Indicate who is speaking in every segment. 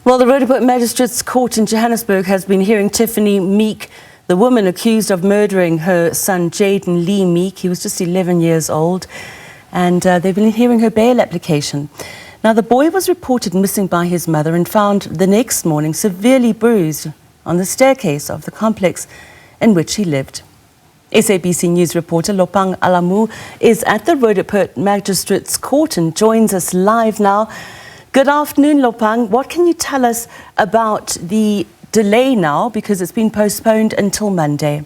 Speaker 1: Well, the Rhodoport Magistrates Court in Johannesburg has been hearing Tiffany Meek, the woman accused of murdering her son Jayden-Lee Meek. He was just 11 years old, and they've been hearing her bail application. Now, the boy was reported missing by his mother and found the next morning severely bruised on the staircase of the complex in which he lived. SABC News reporter Lopang Alamu is at the Rhodoport Magistrates Court and joins us live now. Good afternoon, Lopang. What can you tell us about the delay now, because it's been postponed until Monday?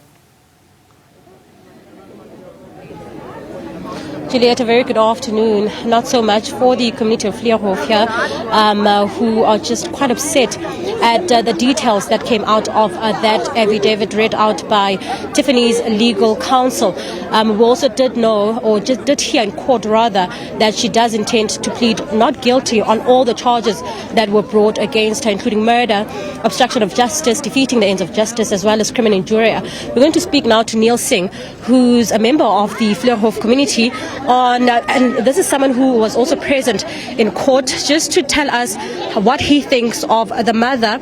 Speaker 2: Juliet, a very good afternoon. Not so much for the community of Vleerhof here, who are just quite upset at the details that came out of that affidavit read out by Tiffany's legal counsel. We also did know, or just did hear in court rather, that she does intend to plead not guilty on all the charges that were brought against her, including murder, obstruction of justice, defeating the ends of justice, as well as criminal injury. We're going to speak now to Neil Singh, who's a member of the Vleerhof community, and this is someone who was also present in court, just to tell us what he thinks of the mother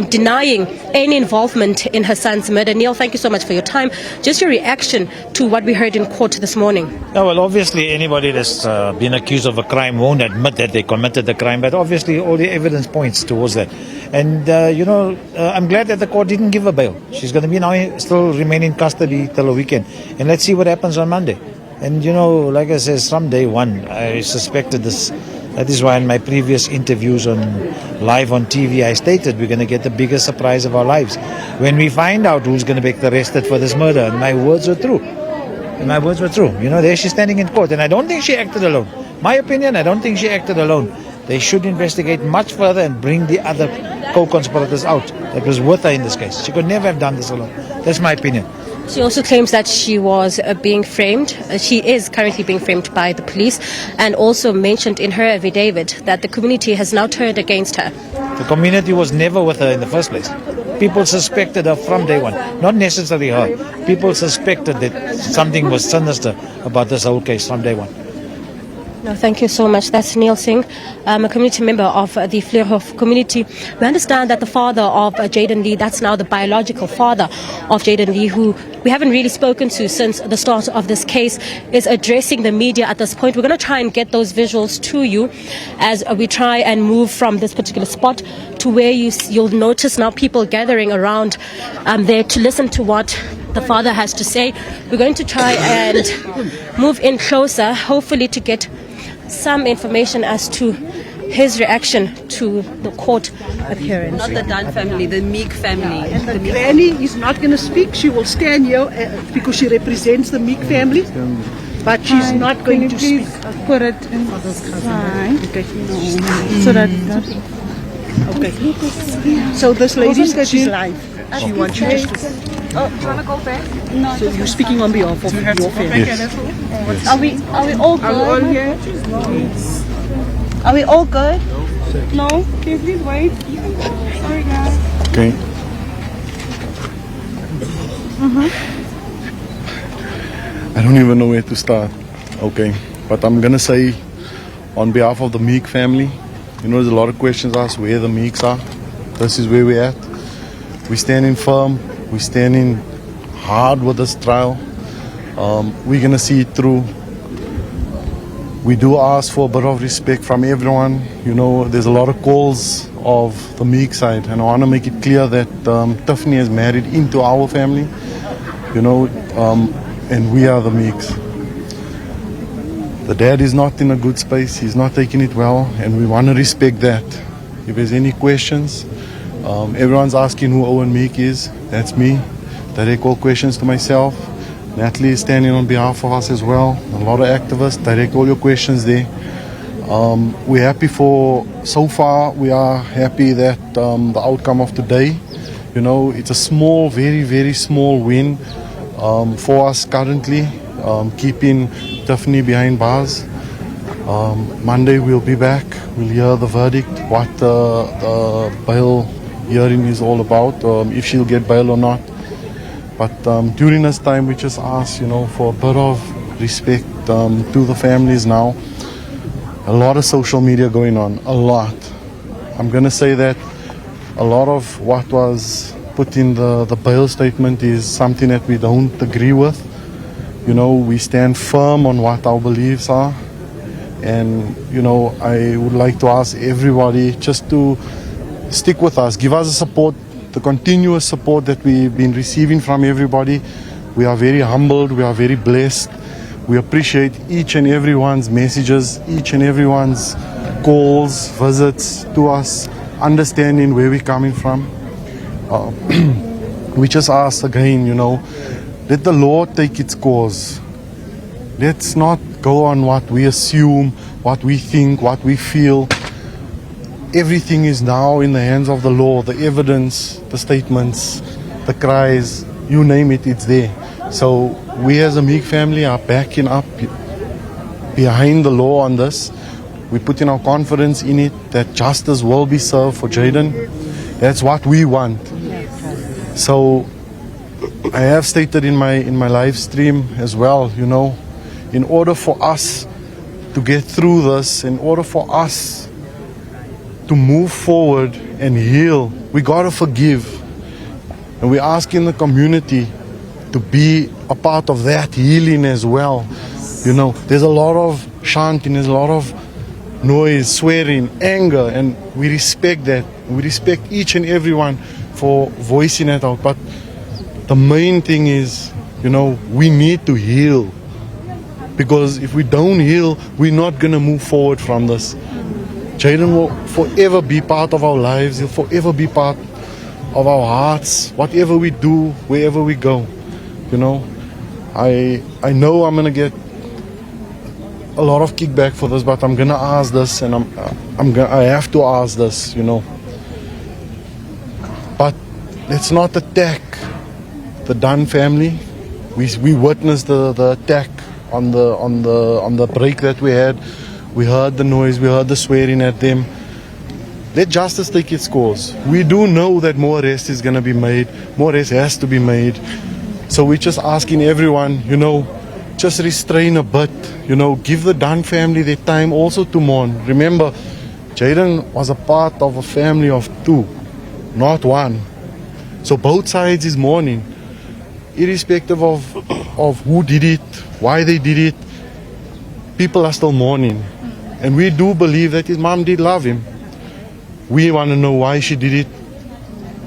Speaker 2: denying any involvement in her son's murder. Neil, thank you so much for your time. Just your reaction to what we heard in court this morning.
Speaker 3: Yeah, well, obviously anybody that's been accused of a crime won't admit that they committed the crime, but obviously all the evidence points towards that. And, I'm glad that the court didn't give her bail. She's going to be now still remain in custody till the weekend. And let's see what happens on Monday. And, like I said, from day one, I suspected this. That is why in my previous interviews live on TV, I stated we're going to get the biggest surprise of our lives when we find out who's going to be arrested for this murder. And my words were true. There she's standing in court. And I don't think she acted alone. My opinion, I don't think she acted alone. They should investigate much further and bring the other co-conspirators out. That was with her in this case. She could never have done this alone. That's my opinion.
Speaker 2: She also claims that she was being framed. She is currently being framed by the police, and also mentioned in her affidavit that the community has now turned against her.
Speaker 3: The community was never with her in the first place. People suspected her from day one, not necessarily her. People suspected that something was sinister about this whole case from day one.
Speaker 2: No, thank you so much. That's Neil Singh, a community member of the Vleerhof community. We understand that the father of Jayden-Lee, that's now the biological father of Jayden-Lee, who we haven't really spoken to since the start of this case, is addressing the media at this point. We're going to try and get those visuals to you as we try and move from this particular spot to where you'll notice now people gathering around there to listen to what the father has to say. We're going to try and move in closer, hopefully to get some information as to his reaction to the court appearance.
Speaker 4: Not the Dunn family, the Meek family.
Speaker 5: And the granny is not going to speak. She will stand here because she represents the Meek family, but she's not going to speak.
Speaker 6: Put it in the side.
Speaker 5: Okay.
Speaker 6: So that.
Speaker 5: Okay. So this lady, she's live. She wants you just to...
Speaker 6: Oh, do you want to go back? No.
Speaker 5: So you're speaking on behalf of your family.
Speaker 6: Yes. Are we all good?
Speaker 5: Are we all here?
Speaker 6: Are we all good? No? Can you please wait? Sorry, guys.
Speaker 7: Okay. I don't even know where to start. Okay. But I'm going to say, on behalf of the Meek family, there's a lot of questions asked where the Meeks are. This is where we're at. We're standing firm. We're standing hard with this trial. We're going to see it through. We do ask for a bit of respect from everyone. There's a lot of calls of the Meek side, and I want to make it clear that Tiffany is married into our family, and we are the Meeks. The dad is not in a good space. He's not taking it well, and we want to respect that. If there's any questions, everyone's asking who Owen Meek is. That's me. Direct all questions to myself. Natalie is standing on behalf of us as well. A lot of activists. Direct all your questions there. We're happy so far we are happy that the outcome of today, it's a small, very, very small win for us currently, keeping Tiffany behind bars. Monday we'll be back. We'll hear the verdict, what the bail hearing is all about, if she'll get bail or not. But during this time, we just ask, for a bit of respect to the families now. A lot of social media going on, a lot. I'm going to say that a lot of what was put in the bail statement is something that we don't agree with. You know, we stand firm on what our beliefs are. And, you know, I would like to ask everybody just to stick with us, give us the support, the continuous support that we've been receiving from everybody. We are very humbled, we are very blessed. We appreciate each and everyone's messages, each and everyone's calls, visits to us, understanding where we're coming from. We just ask again, you know, let the Lord take its course. Let's not go on what we assume, what we think, what we feel. Everything is now in the hands of the law. The evidence, the statements, the cries, you name it, it's there. So we as a Meek family are backing up behind the law on this. We put in our confidence in it that justice will be served for Jayden. That's what we want. So I have stated in my live stream as well, you know, in order for us to get through this, in order for us to move forward and heal, we gotta forgive. And we're asking the community to be a part of that healing as well. You know, there's a lot of chanting, there's a lot of noise, swearing, anger, and we respect that. We respect each and everyone for voicing it out. But the main thing is, you know, we need to heal. Because if we don't heal, we're not going to move forward from this. Jayden will forever be part of our lives. He'll forever be part of our hearts. Whatever we do, wherever we go. You know, I know I'm going to get a lot of kickback for this, but I'm going to ask this, and I have to ask this, you know. But let's not attack the Dunn family. We witnessed the attack on the break that we had. We heard the noise, we heard the swearing at them. Let justice take its course. We do know that more arrest is going to be made. More arrest has to be made. So we're just asking everyone, you know, just restrain a bit. You know, give the Dunn family their time also to mourn. Remember, Jayden was a part of a family of two, not one. So both sides is mourning. Irrespective of who did it, why they did it, people are still mourning. And we do believe that his mom did love him. We want to know why she did it,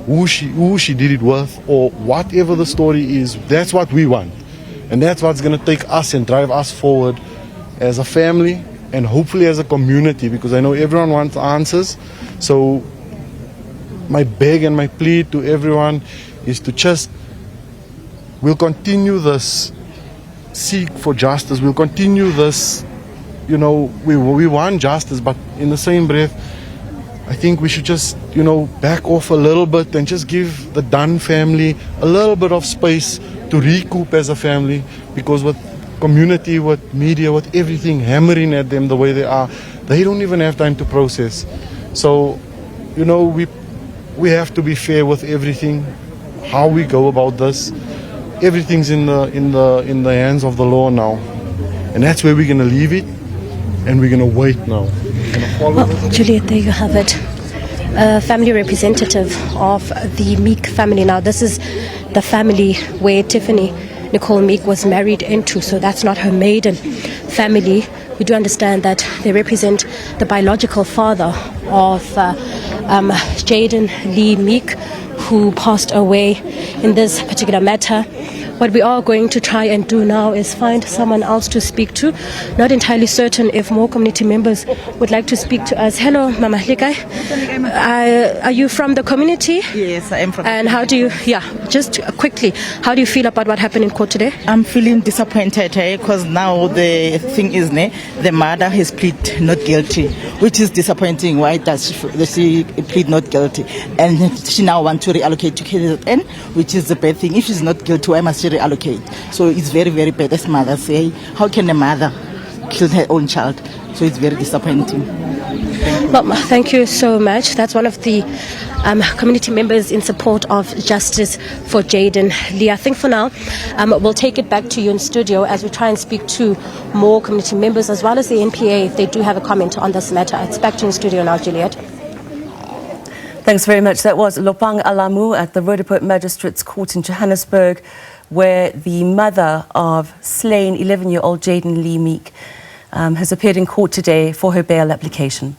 Speaker 7: who she did it with, or whatever the story is. That's what we want. And that's what's going to take us and drive us forward as a family and hopefully as a community, because I know everyone wants answers. So my beg and my plea to everyone is to just, we'll continue this seek for justice. We'll continue this, you know, we want justice, but in the same breath, I think we should just, you know, back off a little bit and just give the Dunn family a little bit of space to recoup as a family, because with community, with media, with everything hammering at them the way they are, they don't even have time to process. So, you know, we have to be fair with everything, how we go about this. Everything's in the hands of the law now, and that's where we're going to leave it, and we're going to wait now.
Speaker 2: Well, Juliet, there you have it. A family representative of the Meek family. Now, this is the family where Tiffany Nicole Meek was married into, so that's not her maiden family. We do understand that they represent the biological father of Jayden-Lee Meek, who passed away in this particular matter. What we are going to try and do now is find someone else to speak to. Not entirely certain if more community members would like to speak to us. Hello, Mama Likai. Are you from the community?
Speaker 8: Yes, I am from.
Speaker 2: And how do you, just quickly, how do you feel about what happened in court today?
Speaker 8: I'm feeling disappointed because now the thing is, the mother has pleaded not guilty, which is disappointing. Why does she plead not guilty? And she now wants to reallocate to KZN, which is the bad thing. If she's not guilty, why must she reallocate? So it's very, very bad. As mother say, how can a mother kill her own child? So it's very disappointing.
Speaker 2: Well, thank you so much. That's one of the community members in support of justice for Jayden-Lee. I think for now, we'll take it back to you in studio as we try and speak to more community members as well as the NPA if they do have a comment on this matter. It's back to you in studio now, Juliet.
Speaker 1: Thanks very much. That was Lopang Alamu at the Roodepoort Magistrates Court in Johannesburg, where the mother of slain 11-year-old Jayden-Lee Meek has appeared in court today for her bail application.